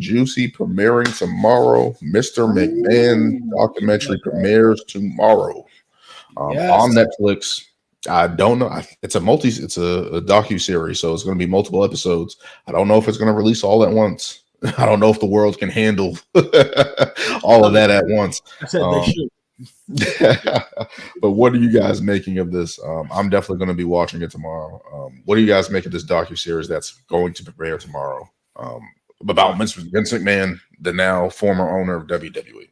juicy, premiering tomorrow. Mr. McMahon documentary premieres tomorrow on Netflix. I don't know. It's a docu-series, so it's going to be multiple episodes. I don't know if it's going to release all at once. I don't know if the world can handle all of that at once. I said they should. But what are you guys making of this? I'm definitely going to be watching it tomorrow. What do you guys make of this docu-series that's going to premiere tomorrow about Vince McMahon, the now former owner of WWE?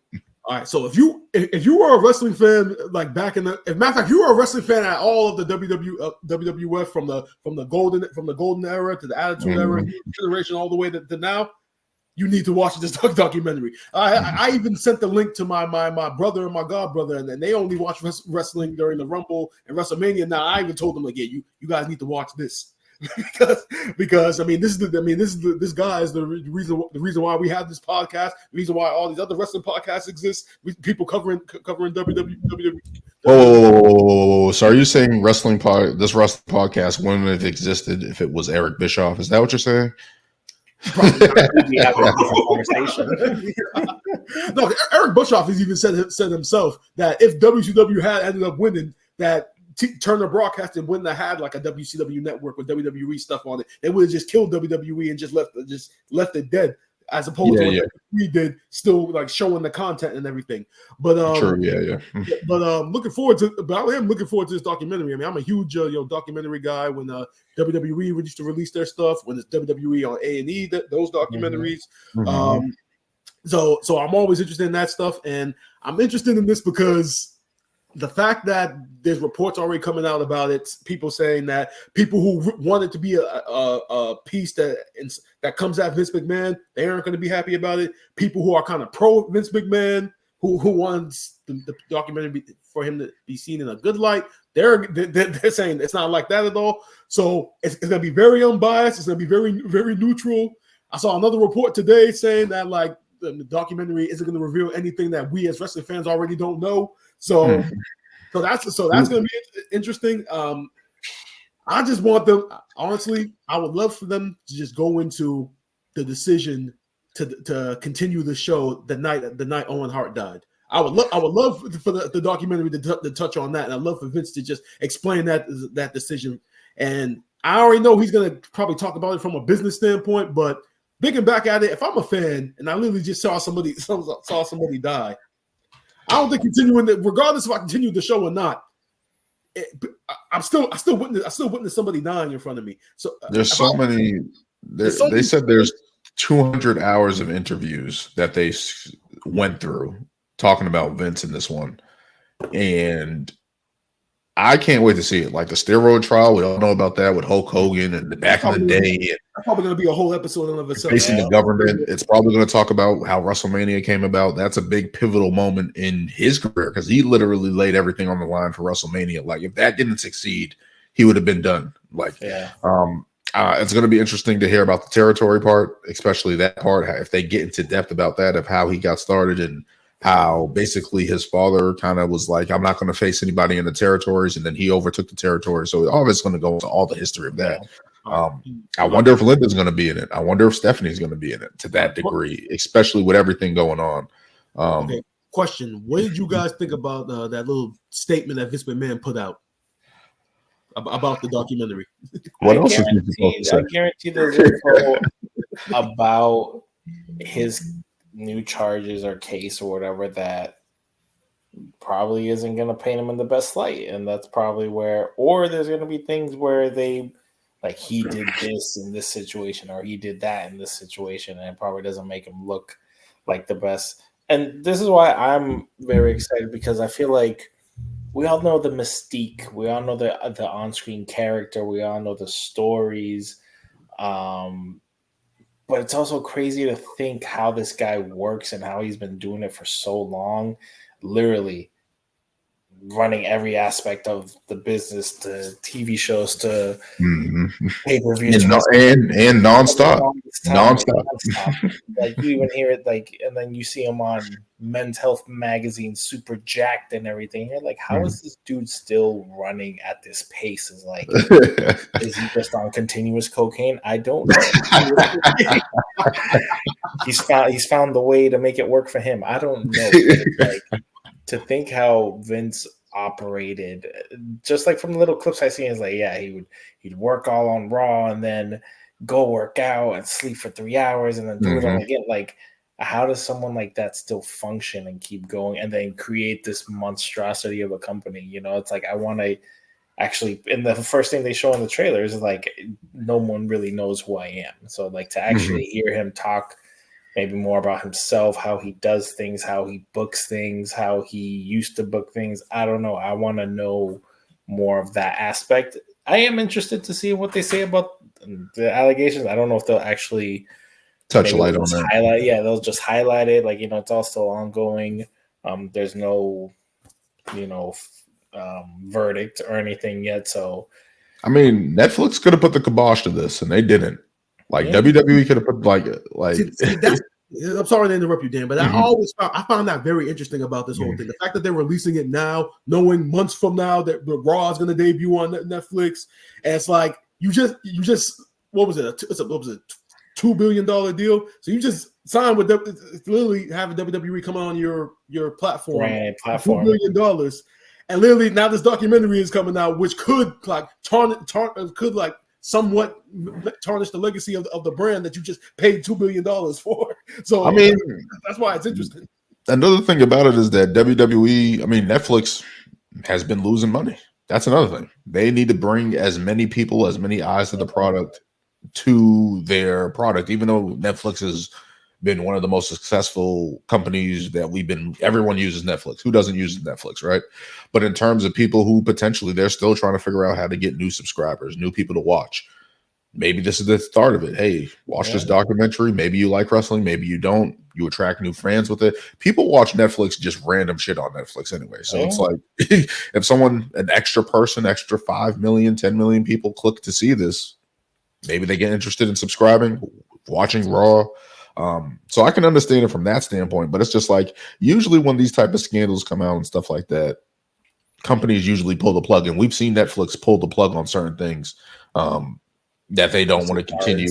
All right, so if you were a wrestling fan, like back in the, as a matter of fact, you were a wrestling fan at all of the WWF from the golden era to the Attitude Era generation all the way to now, you need to watch this documentary. I even sent the link to my brother and my god brother, and they only watch wrestling during the Rumble and WrestleMania. Now I even told them like, yeah, you guys need to watch this. because this guy is the reason why we have this podcast, the reason why all these other wrestling podcasts exist. People covering WWE. Whoa. So are you saying this wrestling podcast wouldn't have existed if it was Eric Bischoff? Is that what you're saying? We have a different conversation. No, Eric Bischoff has even said himself that if WCW had ended up winning, that Turner Broadcasting wouldn't have had like a WCW network with WWE stuff on it. They would have just killed WWE and just left it dead, as opposed to what we did, still like showing the content and everything. But But I am looking forward to this documentary. I mean, I'm a huge documentary guy. When WWE used to release their stuff, when it's WWE on A&E, those documentaries. So I'm always interested in that stuff, and I'm interested in this because the fact that there's reports already coming out about it, people saying that people who want it to be a piece that comes at Vince McMahon, they aren't going to be happy about it. People who are kind of pro Vince McMahon, who wants the documentary for him to be seen in a good light, they're saying it's not like that at all. So it's going to be very unbiased. It's going to be very, very neutral. I saw another report today saying that like the documentary isn't going to reveal anything that we as wrestling fans already don't know. So that's going to be interesting. I just want them, honestly, I would love for them to just go into the decision to continue the show the night Owen Hart died. I would love for the documentary to touch on that, and I'd love for Vince to just explain that decision. And I already know he's going to probably talk about it from a business standpoint, but thinking back at it, if I'm a fan and I literally just saw somebody die, I don't think continuing it, regardless if I continue the show or not, I still witness somebody dying in front of me. So there's so many. They said there's 200 hours of interviews that they went through talking about Vince in this one, and I can't wait to see it. Like the steroid trial, we all know about that with Hulk Hogan and back in the day. That's probably going to be a whole episode of itself. Facing the government. It's probably going to talk about how WrestleMania came about. That's a big pivotal moment in his career because he literally laid everything on the line for WrestleMania. Like if that didn't succeed, he would have been done. It's going to be interesting to hear about the territory part, especially that part. If they get into depth about that, of how he got started and how basically his father kind of was like, I'm not going to face anybody in the territories. And then he overtook the territory. So all of it's going to go into all the history of that. I wonder if Linda's going to be in it. I wonder if Stephanie's going to be in it to that degree, especially with everything going on. Okay. Question. What did you guys think about that little statement that Vince McMahon put out about the documentary? What else is he supposed to say? I guarantee there's info about his new charges or case or whatever that probably isn't going to paint him in the best light, and that's probably where, or there's going to be things where they like he did this in this situation or he did that in this situation, and it probably doesn't make him look like the best. And this is why I'm very excited, because I feel like we all know the mystique, we all know the on-screen character, we all know the stories, but it's also crazy to think how this guy works and how he's been doing it for so long. Literally running every aspect of the business, to TV shows, to pay-per-views, and nonstop. Like you even hear it, like, and then you see him on Men's Health magazine, super jacked and everything. You're like, how is this dude still running at this pace? Is like, is he just on continuous cocaine? I don't know. he's found the way to make it work for him. I don't know. Like, to think how Vince operated, just like from the little clips I seen, is like, yeah, he'd work all on Raw and then go work out and sleep for 3 hours and then do it all again. Like, how does someone like that still function and keep going and then create this monstrosity of a company? You know, it's like, I want to actually, and the first thing they show in the trailer is like, no one really knows who I am. So like, to actually hear him talk maybe more about himself, how he does things, how he books things, how he used to book things. I don't know. I want to know more of that aspect. I am interested to see what they say about the allegations. I don't know if they'll actually touch light on that. Highlight, yeah, they'll just highlight it. Like, you know, it's all still ongoing. There's no, you know, verdict or anything yet. So, I mean, Netflix could have put the kibosh to this, and they didn't. Like WWE could have put like. I'm sorry to interrupt you, Dan, but I found that very interesting about this whole thing. The fact that they're releasing it now, knowing months from now that the Raw is going to debut on Netflix, and it's like you just what was it? What was it? $2 billion deal. So you just signed with literally having WWE come on your platform, $2 billion, and literally now this documentary is coming out, which could like somewhat tarnish the legacy of the brand that you just paid $2 billion for. So I mean, that's why it's interesting. Another thing about it is that WWE, I mean, Netflix has been losing money. That's another thing. They need to bring as many people, as many eyes to the product, to their product, even though Netflix has been one of the most successful companies that everyone uses Netflix. Who doesn't use Netflix, right? But in terms of people who potentially, they're still trying to figure out how to get new subscribers, new people to watch. Maybe this is the start of it. Hey, watch this documentary. Maybe you like wrestling. Maybe you don't. You attract new fans with it. People watch Netflix, just random shit on Netflix anyway. So it's like, if someone, an extra 5 million, 10 million people click to see this, maybe they get interested in subscribing, watching Raw. So I can understand it from that standpoint, but it's just like, usually when these type of scandals come out and stuff like that, companies usually pull the plug, and we've seen Netflix pull the plug on certain things that they don't want to continue.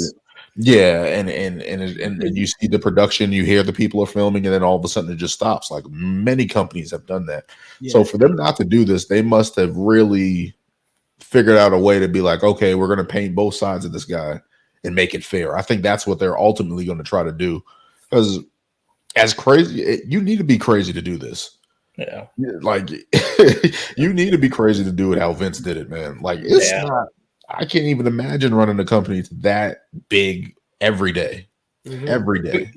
Yeah, and you see the production, you hear the people are filming, and then all of a sudden it just stops. Like, many companies have done that. Yeah. So for them not to do this, they must have really figured out a way to be like, okay, we're going to paint both sides of this guy and make it fair. I think that's what they're ultimately going to try to do. Because as crazy, you need to be crazy to do this. Yeah. Like, you need to be crazy to do it how Vince did it, man. Like, it's not, I can't even imagine running a company that big every day. Every day.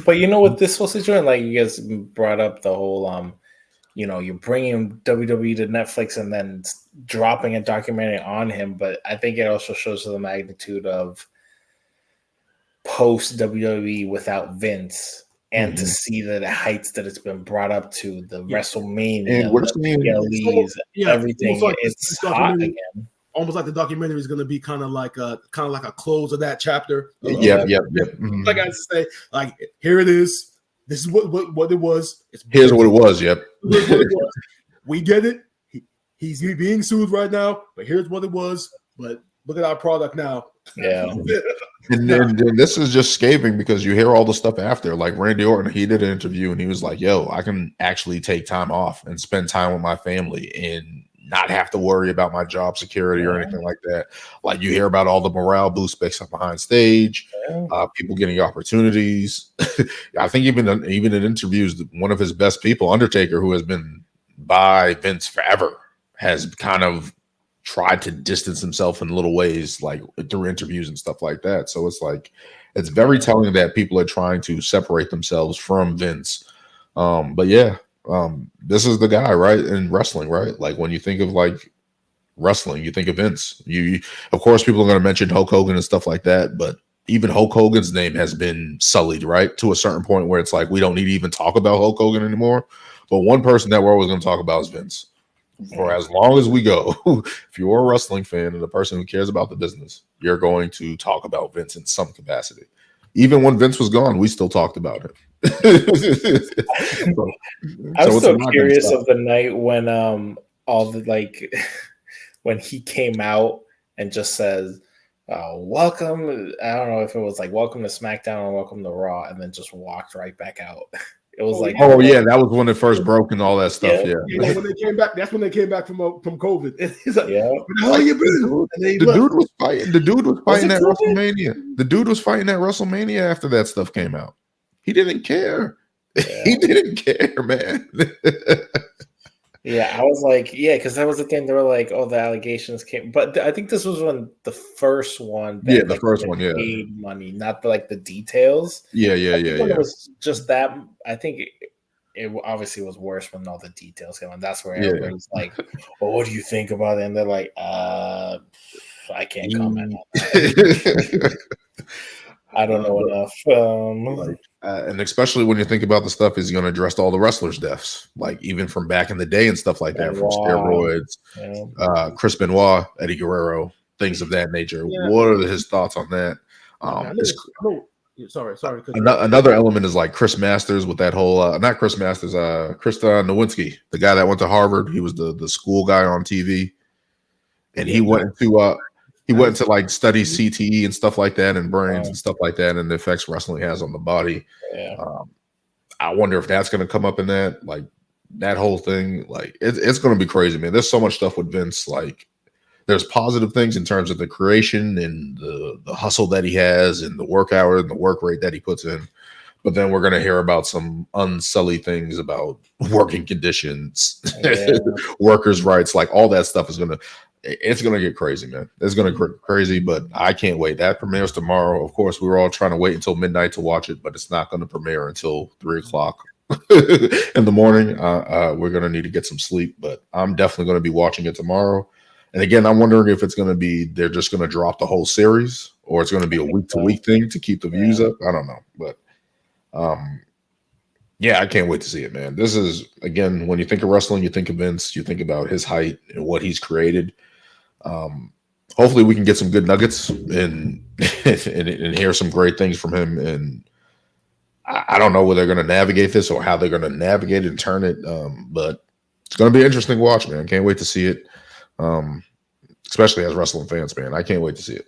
But you know what this whole situation, like, you guys brought up the whole, you know, you're bringing WWE to Netflix and then dropping a documentary on him. But I think it also shows the magnitude of post WWE without Vince, and to see the heights that it's been brought up to, the WrestleMania, everything. Like it's hot again. Almost like the documentary is going to be kind of like a close of that chapter. Yep. Like I say, like, here it is. This is what it was. Here's what it was. Yep. We get it. He's being sued right now, but here's what it was. But look at our product now. Yeah. And then this is just scathing, because you hear all the stuff after. Like, Randy Orton, he did an interview and he was like, yo, I can actually take time off and spend time with my family and not have to worry about my job security or anything like that. Like, you hear about all the morale boost behind stage, people getting opportunities. I think even in interviews, one of his best people, Undertaker, who has been by Vince forever, has kind of tried to distance himself in little ways, like through interviews and stuff like that. So it's like, it's very telling that people are trying to separate themselves from Vince. But yeah, this is the guy, right? In wrestling, right? Like, when you think of like wrestling, you think of Vince. Of course, people are going to mention Hulk Hogan and stuff like that, but even Hulk Hogan's name has been sullied, right? To a certain point where it's like, we don't need to even talk about Hulk Hogan anymore. But one person that we're always going to talk about is Vince. for as long as we go. If you're a wrestling fan and a person who cares about the business, you're going to talk about Vince in some capacity. Even when Vince was gone, we still talked about him. I'm still curious of the night when all the like when he came out and just says welcome. I don't know if it was like welcome to SmackDown or welcome to Raw, and then just walked right back out. It was that was when it first broke and all that stuff. Yeah. When they came back, that's when they came back from COVID. He's like, how you been? The dude was fighting. The dude was fighting at WrestleMania. The dude was fighting at WrestleMania after that stuff came out. He didn't care. Yeah. He didn't care, man. Yeah, I was like, because that was the thing. They were like, "Oh, the allegations came," but I think this was when the first one. That, the first one, paid money, not the details. Yeah. It was just that. I think it obviously was worse when all the details came on. That's where everybody's like, "Well, what do you think about it?" And they're like, "I can't comment on that." I don't know enough. And especially when you think about the stuff he's going to address all the wrestlers' deaths, like even from back in the day and stuff like that, from steroids, Chris Benoit, Eddie Guerrero, things of that nature. Yeah. What are his thoughts on that? Sorry. Another element is like Chris Masters with that whole not Chris Masters, Krista Nowinski, the guy that went to Harvard. He was the school guy on TV, and he went to like study CTE and stuff like that, and brains and stuff like that, and the effects wrestling has on the body. Yeah. I wonder if that's going to come up in that, like that whole thing. Like it's going to be crazy, man. There's so much stuff with Vince. Like there's positive things in terms of the creation and the hustle that he has, and the work hour and the work rate that he puts in. But then we're going to hear about some unsully things about working conditions, workers' rights, like all that stuff it's going to get crazy, man. It's going to get crazy, but I can't wait. That premieres tomorrow. Of course, we were all trying to wait until midnight to watch it, but it's not going to premiere until 3:00 in the morning. We're going to need to get some sleep, but I'm definitely going to be watching it tomorrow. And again, I'm wondering if it's going to be, they're just going to drop the whole series, or it's going to be a week-to-week thing to keep the views up. I don't know, but I can't wait to see it, man. This is, again, when you think of wrestling, you think of Vince, you think about his height and what he's created. Hopefully we can get some good nuggets and hear some great things from him. And I don't know where they're going to navigate this or how they're going to navigate it and turn it. But it's going to be an interesting watch, man. Can't wait to see it. Especially as wrestling fans, man. I can't wait to see it.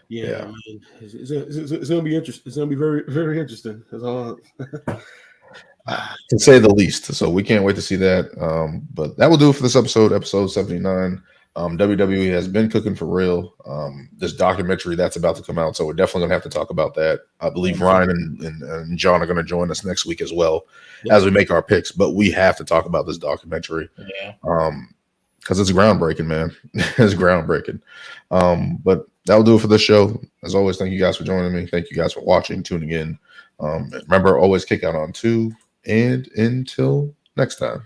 Yeah. Man. It's going to be interesting. It's going to be very, very interesting. That's all. To say the least. So we can't wait to see that. But that will do it for this episode 79. WWE has been cooking for real. This documentary that's about to come out, so we're definitely gonna have to talk about that. I believe Ryan and John are gonna join us next week as well as we make our picks. But we have to talk about this documentary, because it's groundbreaking, man. It's groundbreaking. But that will do it for this show. As always, thank you guys for joining me. Thank you guys for watching, tuning in. Remember, always kick out on 2. And until next time.